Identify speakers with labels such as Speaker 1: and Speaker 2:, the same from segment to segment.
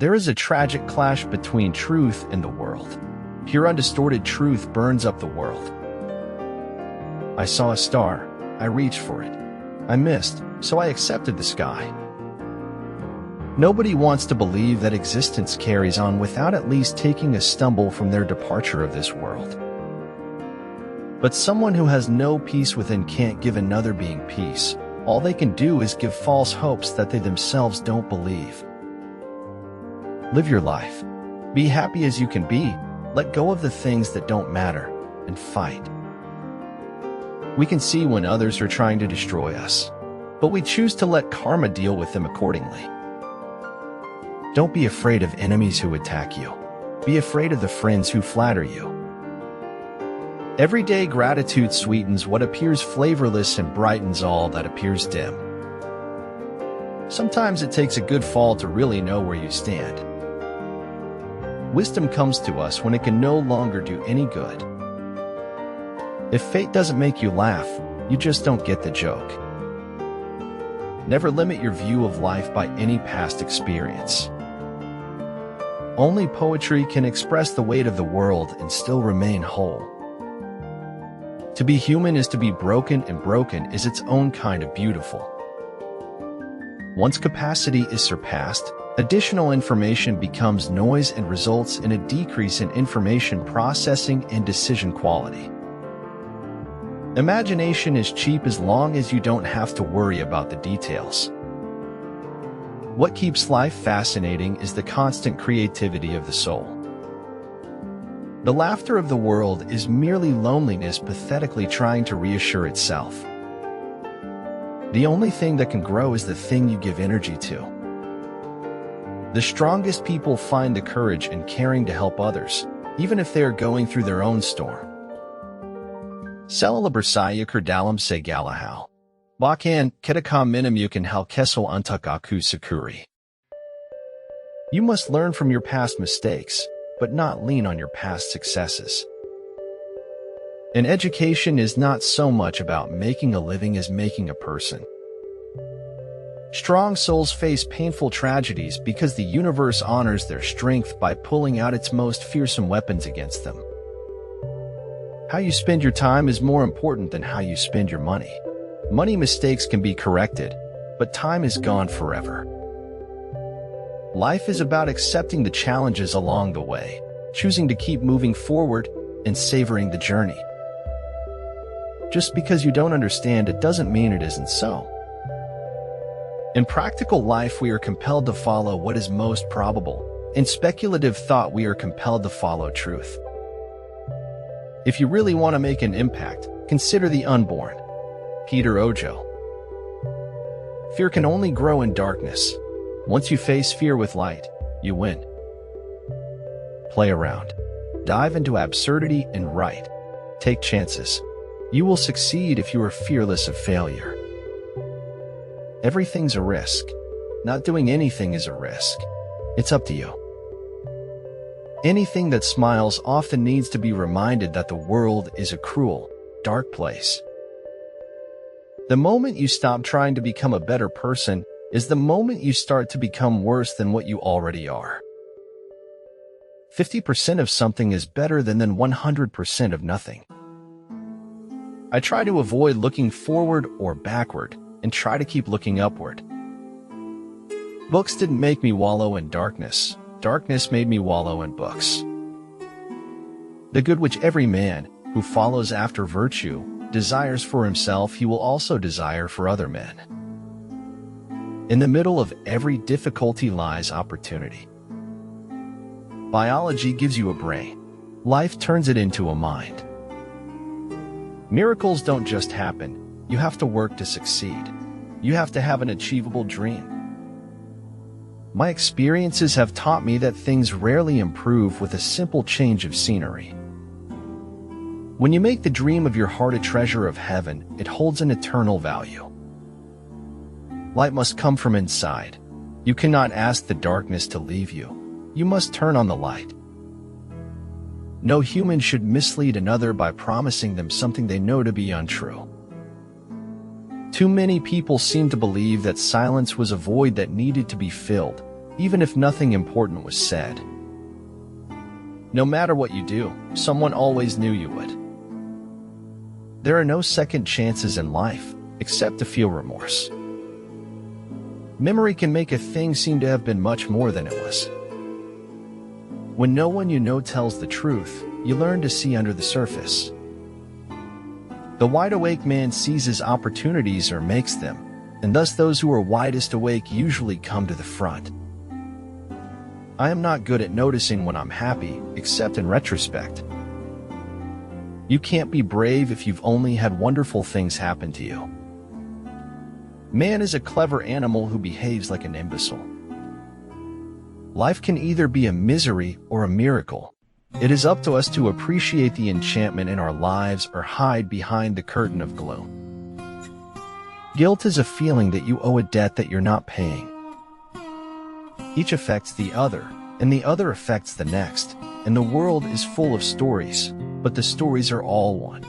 Speaker 1: There is a tragic clash between truth and the world. Pure undistorted truth burns up the world. I saw a star. I reached for it. I missed, so I accepted the sky. Nobody wants to believe that existence carries on without at least taking a stumble from their departure of this world. But someone who has no peace within can't give another being peace. All they can do is give false hopes that they themselves don't believe. Live your life. Be happy as you can be. Let go of the things that don't matter, and fight. We can see when others are trying to destroy us, but we choose to let karma deal with them accordingly. Don't be afraid of enemies who attack you. Be afraid of the friends who flatter you. Everyday gratitude sweetens what appears flavorless and brightens all that appears dim. Sometimes it takes a good fall to really know where you stand. Wisdom comes to us when it can no longer do any good. If fate doesn't make you laugh, you just don't get the joke. Never limit your view of life by any past experience. Only poetry can express the weight of the world and still remain whole. To be human is to be broken, and broken is its own kind of beautiful. Once capacity is surpassed, additional information becomes noise and results in a decrease in information processing and decision quality. Imagination is cheap as long as you don't have to worry about the details. What keeps life fascinating is the constant creativity of the soul. The laughter of the world is merely loneliness pathetically trying to reassure itself. The only thing that can grow is the thing you give energy to. The strongest people find the courage in caring to help others, even if they are going through their own storm. Celebrasaya Kerdalam se galahal. Bakan Kedakam Minamukan hal Kesel Untakaku Sakuri. You must learn from your past mistakes, but not lean on your past successes. And education is not so much about making a living as making a person. Strong souls face painful tragedies because the universe honors their strength by pulling out its most fearsome weapons against them. How you spend your time is more important than how you spend your money. Money mistakes can be corrected, but time is gone forever. Life is about accepting the challenges along the way, choosing to keep moving forward, and savoring the journey. Just because you don't understand it doesn't mean it isn't so. In practical life, we are compelled to follow what is most probable. In speculative thought, we are compelled to follow truth. If you really want to make an impact, consider the unborn. Peter Ojo. Fear can only grow in darkness. Once you face fear with light, you win. Play around. Dive into absurdity and write. Take chances. You will succeed if you are fearless of failure. Everything's a risk. Not doing anything is a risk. It's up to you. Anything that smiles often needs to be reminded that the world is a cruel, dark place. The moment you stop trying to become a better person is the moment you start to become worse than what you already are. 50% of something is better than 100% of nothing. I try to avoid looking forward or backward and try to keep looking upward. Books didn't make me wallow in darkness. Darkness made me wallow in books. The good which every man, who follows after virtue, desires for himself, he will also desire for other men. In the middle of every difficulty lies opportunity. Biology gives you a brain. Life turns it into a mind. Miracles don't just happen. You have to work to succeed. You have to have an achievable dream. My experiences have taught me that things rarely improve with a simple change of scenery. When you make the dream of your heart a treasure of heaven, it holds an eternal value. Light must come from inside. You cannot ask the darkness to leave you. You must turn on the light. No human should mislead another by promising them something they know to be untrue. Too many people seem to believe that silence was a void that needed to be filled, even if nothing important was said. No matter what you do, someone always knew you would. There are no second chances in life, except to feel remorse. Memory can make a thing seem to have been much more than it was. When no one you know tells the truth, you learn to see under the surface. The wide-awake man seizes opportunities or makes them, and thus those who are widest awake usually come to the front. I am not good at noticing when I'm happy, except in retrospect. You can't be brave if you've only had wonderful things happen to you. Man is a clever animal who behaves like an imbecile. Life can either be a misery or a miracle. It is up to us to appreciate the enchantment in our lives or hide behind the curtain of gloom. Guilt is a feeling that you owe a debt that you're not paying. Each affects the other, and the other affects the next, and the world is full of stories, but the stories are all one.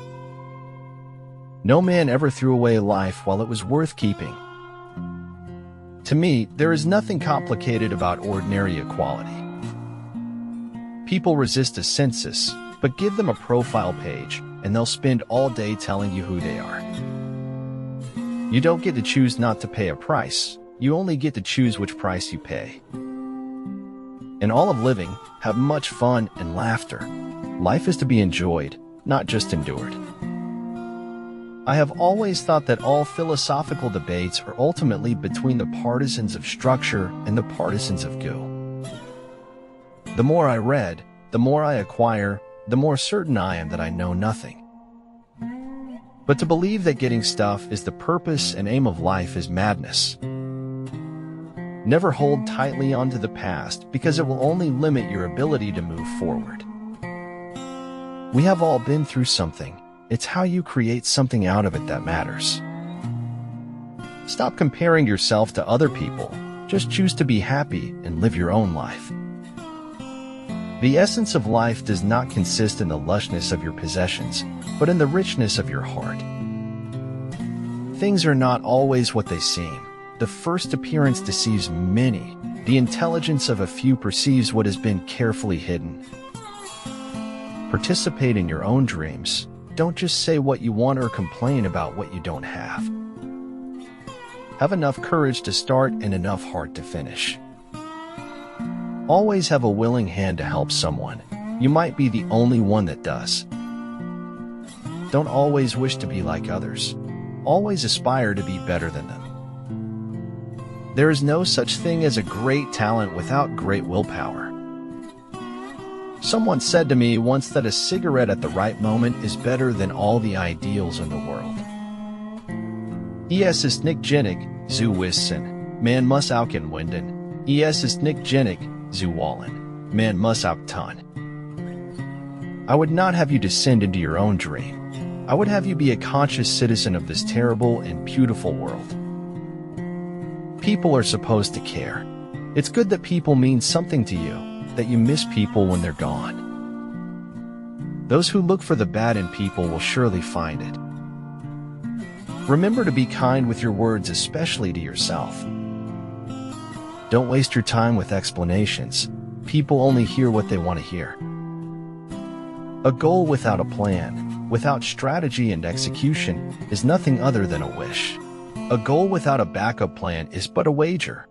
Speaker 1: No man ever threw away life while it was worth keeping. To me, there is nothing complicated about ordinary equality. People resist a census, but give them a profile page, and they'll spend all day telling you who they are. You don't get to choose not to pay a price. You only get to choose which price you pay. In all of living, have much fun and laughter. Life is to be enjoyed, not just endured. I have always thought that all philosophical debates are ultimately between the partisans of structure and the partisans of goo. The more I read, the more I acquire, the more certain I am that I know nothing. But to believe that getting stuff is the purpose and aim of life is madness. Never hold tightly onto the past because it will only limit your ability to move forward. We have all been through something. It's how you create something out of it that matters. Stop comparing yourself to other people. Just choose to be happy and live your own life. The essence of life does not consist in the lushness of your possessions, but in the richness of your heart. Things are not always what they seem. The first appearance deceives many. The intelligence of a few perceives what has been carefully hidden. Participate in your own dreams. Don't just say what you want or complain about what you don't have. Have enough courage to start and enough heart to finish. Always have a willing hand to help someone. You might be the only one that does. Don't always wish to be like others. Always aspire to be better than them. There is no such thing as a great talent without great willpower. Someone said to me once that a cigarette at the right moment is better than all the ideals in the world. Es ist nicht genick, zu wissen, man muss auch winden. Es ist nicht genick, zu wollen, man muss auch tun. I would not have you descend into your own dream. I would have you be a conscious citizen of this terrible and beautiful world. People are supposed to care. It's good that people mean something to you, that you miss people when they're gone. Those who look for the bad in people will surely find it. Remember to be kind with your words, especially to yourself. Don't waste your time with explanations. People only hear what they want to hear. A goal without a plan, without strategy and execution, is nothing other than a wish. A goal without a backup plan is but a wager.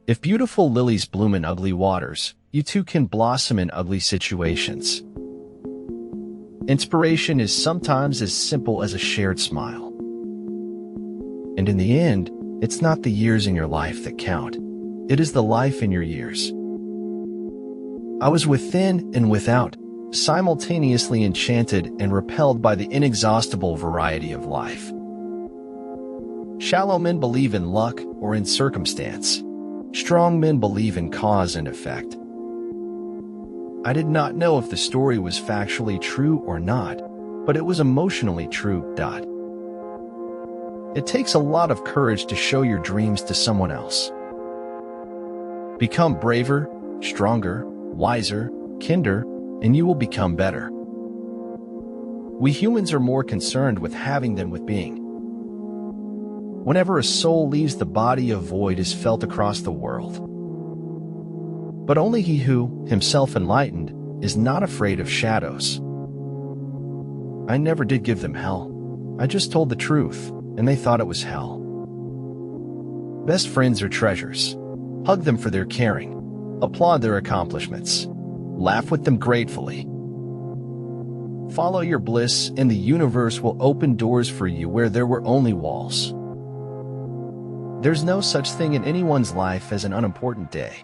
Speaker 1: If beautiful lilies bloom in ugly waters, you too can blossom in ugly situations. Inspiration is sometimes as simple as a shared smile. And in the end, it's not the years in your life that count. It is the life in your years. I was within and without, simultaneously enchanted and repelled by the inexhaustible variety of life. Shallow men believe in luck or in circumstance. Strong men believe in cause and effect. I did not know if the story was factually true or not, but it was emotionally true. It takes a lot of courage to show your dreams to someone else. Become braver, stronger, wiser, kinder, and you will become better. We humans are more concerned with having than with being. Whenever a soul leaves the body, a void is felt across the world. But only he who, himself enlightened, is not afraid of shadows. I never did give them hell. I just told the truth, and they thought it was hell. Best friends are treasures. Hug them for their caring. Applaud their accomplishments. Laugh with them gratefully. Follow your bliss, and the universe will open doors for you where there were only walls. There's no such thing in anyone's life as an unimportant day.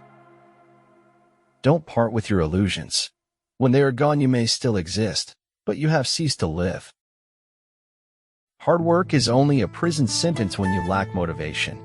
Speaker 1: Don't part with your illusions. When they are gone, you may still exist, but you have ceased to live. Hard work is only a prison sentence when you lack motivation.